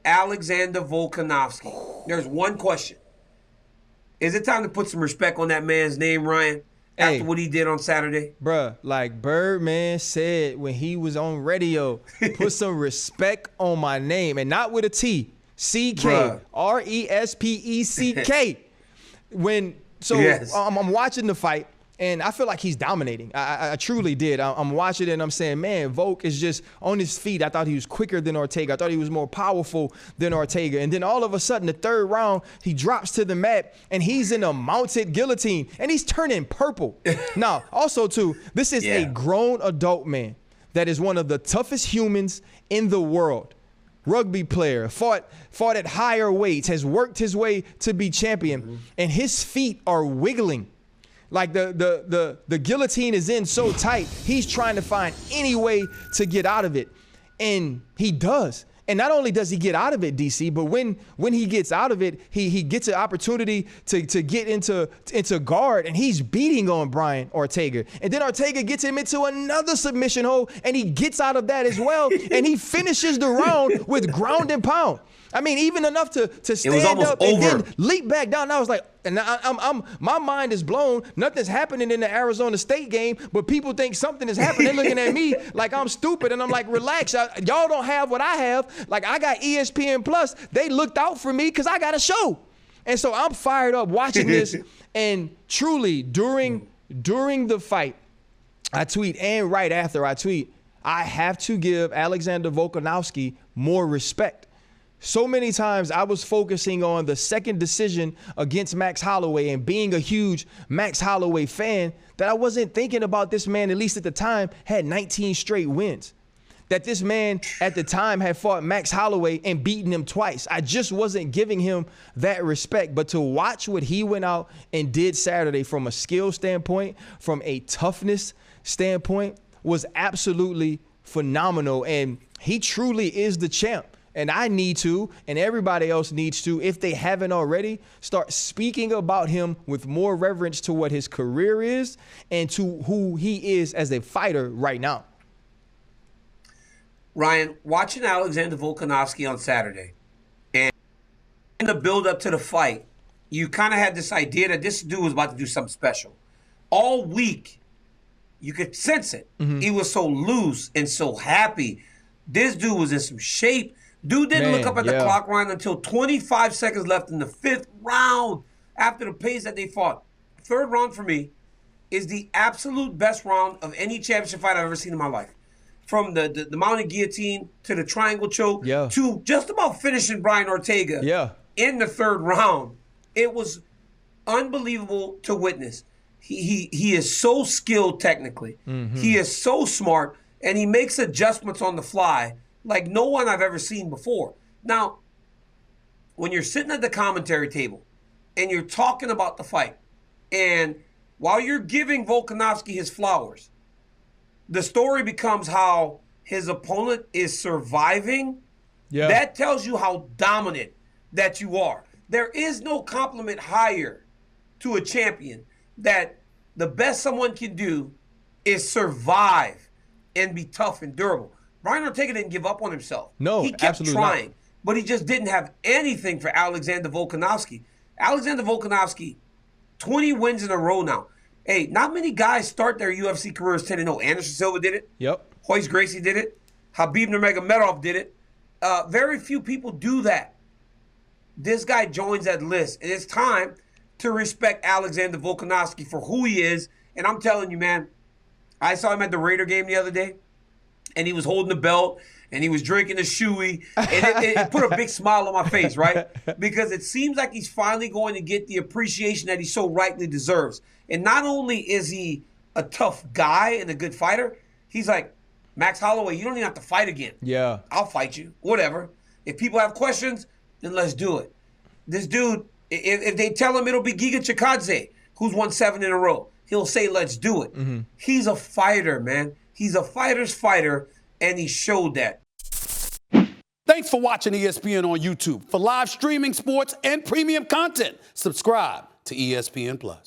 Alexander Volkanovski. There's one question. Is it time to put some respect on that man's name, Ryan, after what he did on Saturday? Bruh, like Birdman said when he was on radio, put some respect on my name, and not with a T. C-K. R-E-S-P-E-C-K. I'm watching the fight, and I feel like he's dominating. I truly did. I'm watching it, and I'm saying, man, Volk is just on his feet. I thought he was quicker than Ortega. I thought he was more powerful than Ortega. And then all of a sudden, the third round, he drops to the mat, and he's in a mounted guillotine, and he's turning purple. Now, also, too, this is a grown adult man that is one of the toughest humans in the world. Rugby player, fought at higher weights, has worked his way to be champion, and his feet are wiggling. Like the guillotine is in so tight, he's trying to find any way to get out of it. And he does. And not only does he get out of it, DC, but when he gets out of it, he gets an opportunity to get into guard, and he's beating on Brian Ortega. And then Ortega gets him into another submission hold, and he gets out of that as well, and he finishes the round with ground and pound. I mean, even enough to stand up and then leap back down. And I was like, and my mind is blown. Nothing's happening in the Arizona State game, but people think something is happening. They're looking at me like I'm stupid, and I'm like, relax. Y'all don't have what I have. Like, I got ESPN Plus. They looked out for me because I got a show. And so I'm fired up watching this. And truly, during the fight, I tweet, and right after I tweet, I have to give Alexander Volkanovski more respect. So many times I was focusing on the second decision against Max Holloway and being a huge Max Holloway fan that I wasn't thinking about this man, at least at the time, had 19 straight wins. That this man at the time had fought Max Holloway and beaten him twice. I just wasn't giving him that respect. But to watch what he went out and did Saturday from a skill standpoint, from a toughness standpoint, was absolutely phenomenal. And he truly is the champ. And I need to, and everybody else needs to, if they haven't already, start speaking about him with more reverence to what his career is and to who he is as a fighter right now. Ryan, watching Alexander Volkanovski on Saturday, and in the build-up to the fight, you kind of had this idea that this dude was about to do something special. All week, you could sense it. He was so loose and so happy. This dude was in some shape. Dude didn't look up at the clock, Ryan, until 25 seconds left in the fifth round after the pace that they fought. Third round for me is the absolute best round of any championship fight I've ever seen in my life. From the mounted guillotine to the triangle choke to just about finishing Brian Ortega in the third round. It was unbelievable to witness. He is so skilled technically. He is so smart, and he makes adjustments on the fly like no one I've ever seen before. Now, when you're sitting at the commentary table and you're talking about the fight, and while you're giving Volkanovski his flowers, the story becomes how his opponent is surviving. That tells you how dominant that you are. There is no compliment higher to a champion that the best someone can do is survive and be tough and durable. Brian Ortega didn't give up on himself. No, he kept trying, not. But he just didn't have anything for Alexander Volkanovski. Alexander Volkanovski, 20 wins in a row now. Hey, not many guys start their UFC careers 10-0. Anderson Silva did it. Royce Gracie did it. Khabib Nurmagomedov did it. Very few people do that. This guy joins that list. And it's time to respect Alexander Volkanovski for who he is. And I'm telling you, man, I saw him at the Raider game the other day. And he was holding the belt, and he was drinking the shoey, and it put a big smile on my face, right? Because it seems like he's finally going to get the appreciation that he so rightly deserves. And not only is he a tough guy and a good fighter, he's like, Max Holloway, you don't even have to fight again. I'll fight you, whatever. If people have questions, then let's do it. This dude, if they tell him it'll be Giga Chikadze, who's won 7 in a row, he'll say, let's do it. He's a fighter, man. He's a fighter's fighter, and he showed that. Thanks for watching ESPN on YouTube. For live streaming, sports, and premium content, subscribe to ESPN+.